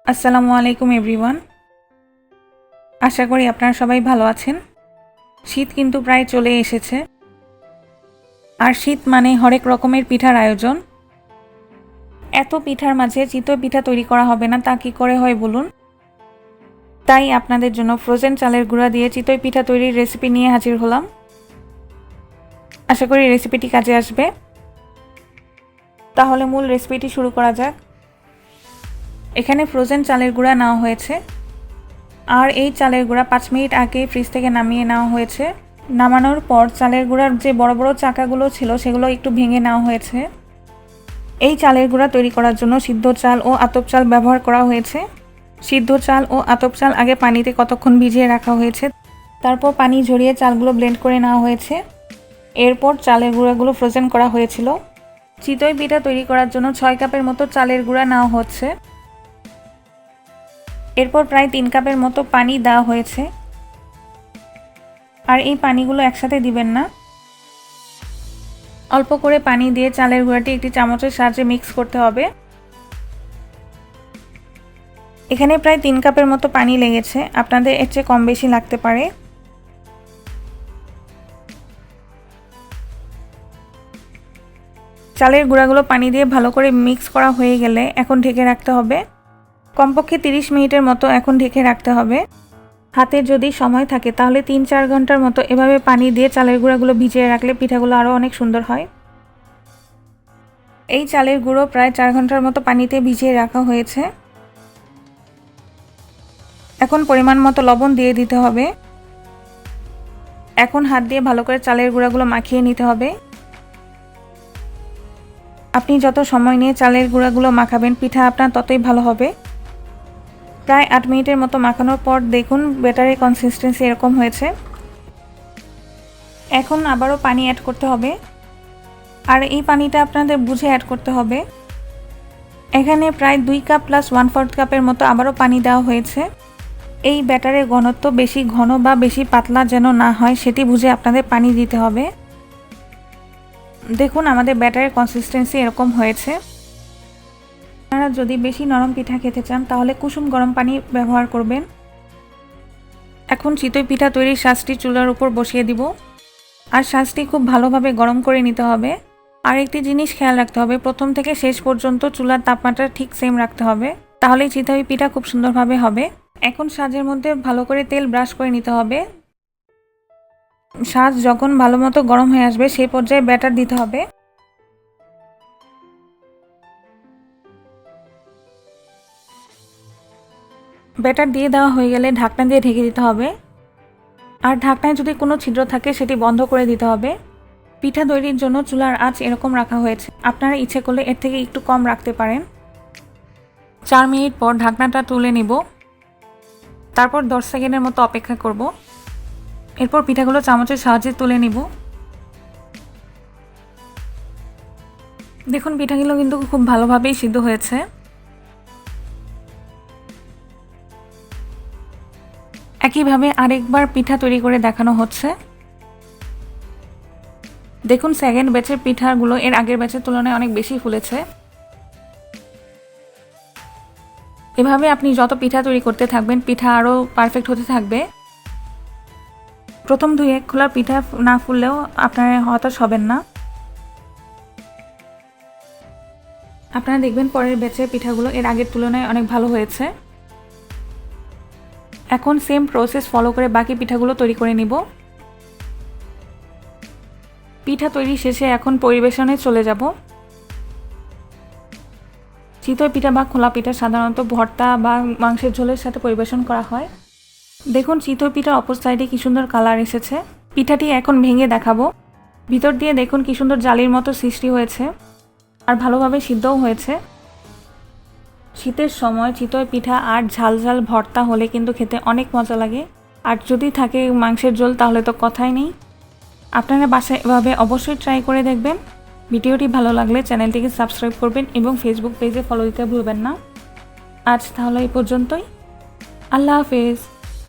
আসসালামু আলাইকুম এভরিওয়ান। আশা করি আপনারা সবাই ভালো আছেন। শীত কিন্তু প্রায় চলে এসেছে, আর শীত মানে হরেক রকমের পিঠার আয়োজন। এত পিঠার মাঝে চিতই পিঠা তৈরি করা হবে না তা কি করে হয় বলুন। তাই আপনাদের জন্য ফ্রোজেন চালের গুঁড়া দিয়ে চিতই পিঠা তৈরির রেসিপি নিয়ে হাজির হলাম। আশা করি রেসিপিটি কাজে আসবে। তাহলে মূল রেসিপিটি শুরু করা যাক। এখানে ফ্রোজেন চালের গুঁড়া নেওয়া হয়েছে, আর এই চালের গুঁড়া 5 মিনিট আগে ফ্রিজ থেকে নামিয়ে নেওয়া হয়েছে। নামানোর পর চালের গুঁড়ার যে বড় বড় চাকাগুলো ছিল সেগুলো একটু ভেঙে নেওয়া হয়েছে। এই চালের গুঁড়া তৈরি করার জন্য সিদ্ধ চাল ও আতপ চাল ব্যবহার করা হয়েছে। সিদ্ধ চাল ও আতপ চাল আগে পানিতে কতক্ষণ ভিজিয়ে রাখা হয়েছে, তারপর পানি ঝরিয়ে চালগুলো ব্লেন্ড করে নেওয়া হয়েছে। এরপর চালের গুঁড়াগুলো ফ্রোজেন করা হয়েছিল। চিতই পিঠা তৈরি করার জন্য 6 কাপের মতো চালের গুঁড়া নেওয়া হচ্ছে। এরপর প্রায় 3 কাপের মতো পানি দেওয়া হয়েছে, আর এই পানিগুলো একসাথে দিবেন না, অল্প করে পানি দিয়ে চালের গুঁড়াটি একটি চামচের সাহায্যে মিক্স করতে হবে। এখানে প্রায় 3 কাপের মতো পানি লেগেছে, আপনাদের এর চেয়ে কম বেশি লাগতে পারে। চালের গুঁড়াগুলো পানি দিয়ে ভালো করে মিক্স করা হয়ে গেলে এখন ঢেকে রাখতে হবে। কমপক্ষে 30 মিনিটের মতো এখন ঢেকে রাখতে হবে। হাতে যদি সময় থাকে তাহলে 3-4 ঘন্টার মতো এভাবে পানি দিয়ে চালের গুঁড়াগুলো ভিজিয়ে রাখলে পিঠাগুলো আরও অনেক সুন্দর হয়। এই চালের গুঁড়ো প্রায় 4 ঘন্টার মতো পানিতে ভিজিয়ে রাখা হয়েছে। এখন পরিমাণ মতো লবণ দিয়ে দিতে হবে। এখন হাত দিয়ে ভালো করে চালের গুঁড়াগুলো মাখিয়ে নিতে হবে। আপনি যত সময় নিয়ে চালের গুঁড়াগুলো মাখাবেন পিঠা আপনার ততই ভালো হবে। প্রায় 8 মিনিটের মতো মাখানোর পর দেখুন ব্যাটারের কনসিস্টেন্সি এরকম হয়েছে। এখন আবারও পানি অ্যাড করতে হবে, আর এই পানিটা আপনাদের বুঝে অ্যাড করতে হবে। এখানে প্রায় 2 কাপ প্লাস 1/4 কাপের মতো আবারও পানি দেওয়া হয়েছে। এই ব্যাটারের ঘনত্ব বেশি ঘন বা বেশি পাতলা যেন না হয় সেটি বুঝে আপনাদের পানি দিতে হবে। দেখুন আমাদের ব্যাটারের কনসিস্টেন্সি এরকম হয়েছে। আপনারা যদি বেশি নরম পিঠা খেতে চান তাহলে কুসুম গরম পানি ব্যবহার করবেন। এখন চিতই পিঠা তৈরির শাঁসটি চুলার উপর বসিয়ে দিব, আর শাঁসটি খুব ভালোভাবে গরম করে নিতে হবে। আর একটি জিনিস খেয়াল রাখতে হবে, প্রথম থেকে শেষ পর্যন্ত চুলার তাপমাত্রা ঠিক সেম রাখতে হবে, তাহলেই চিতই পিঠা খুব সুন্দরভাবে হবে। এখন শাঁসের মধ্যে ভালো করে তেল ব্রাশ করে নিতে হবে। শাঁস যখন ভালো মতো গরম হয়ে আসবে সেই পর্যায়ে ব্যাটার দিতে হবে। ব্যাটার দিয়ে দেওয়া হয়ে গেলে ঢাকনা দিয়ে ঢেকে দিতে হবে, আর ঢাকনায় যদি কোনো ছিদ্র থাকে সেটি বন্ধ করে দিতে হবে। পিঠা তৈরির জন্য চুলার আঁচ এরকম রাখা হয়েছে, আপনারা ইচ্ছে করলে এর থেকে একটু কম রাখতে পারেন। 4 মিনিট পর ঢাকনাটা তুলে নিব, তারপর 10 সেকেন্ডের মতো অপেক্ষা করব। এরপর পিঠাগুলো চামচের সাহায্যে তুলে নিব। দেখুন পিঠাগুলো কিন্তু খুব ভালোভাবেই সিদ্ধ হয়েছে। একইভাবে আরেকবার পিঠা তৈরি করে দেখানো হচ্ছে। দেখুন সেকেন্ড ব্যাচের পিঠাগুলো এর আগের ব্যাচের তুলনায় অনেক বেশি ফুলেছে। এভাবে আপনি যত পিঠা তৈরি করতে থাকবেন পিঠা আরও পারফেক্ট হতে থাকবে। প্রথম 2-1 খোলা পিঠা না ফুললেও আপনারা হতাশ হবেন না। আপনারা দেখবেন পরের ব্যাচের পিঠাগুলো এর আগের তুলনায় অনেক ভালো হয়েছে। এখন সেম প্রসেস ফলো করে বাকি পিঠাগুলো তৈরি করে নিব। পিঠা তৈরি শেষে এখন পরিবেশনে চলে যাব। চিতই পিঠা বা খোলা পিঠা সাধারণত ভর্তা বা মাংসের ঝোলের সাথে পরিবেশন করা হয়। দেখুন চিতই পিঠার অপর সাইডে কি সুন্দর কালার এসেছে। পিঠাটি এখন ভেঙে দেখাবো। ভিতর দিয়ে দেখুন কি সুন্দর জালির মতো সৃষ্টি হয়েছে, আর ভালোভাবে সিদ্ধও হয়েছে। শীতের সময় চিতই পিঠা আর ঝাল ঝাল ভর্তা হলে কিন্তু খেতে অনেক মজা লাগে, আর যদি থাকে মাংসের ঝোল তাহলে তো কথাই নেই। আপনারা বাসায় এভাবে অবশ্যই ট্রাই করে দেখবেন। ভিডিওটি ভালো লাগলে চ্যানেলটিকে সাবস্ক্রাইব করবেন এবং ফেসবুক পেজে ফলো দিতে ভুলবেন না। আজ তাহলে এই পর্যন্তই। আল্লাহ হাফেজ।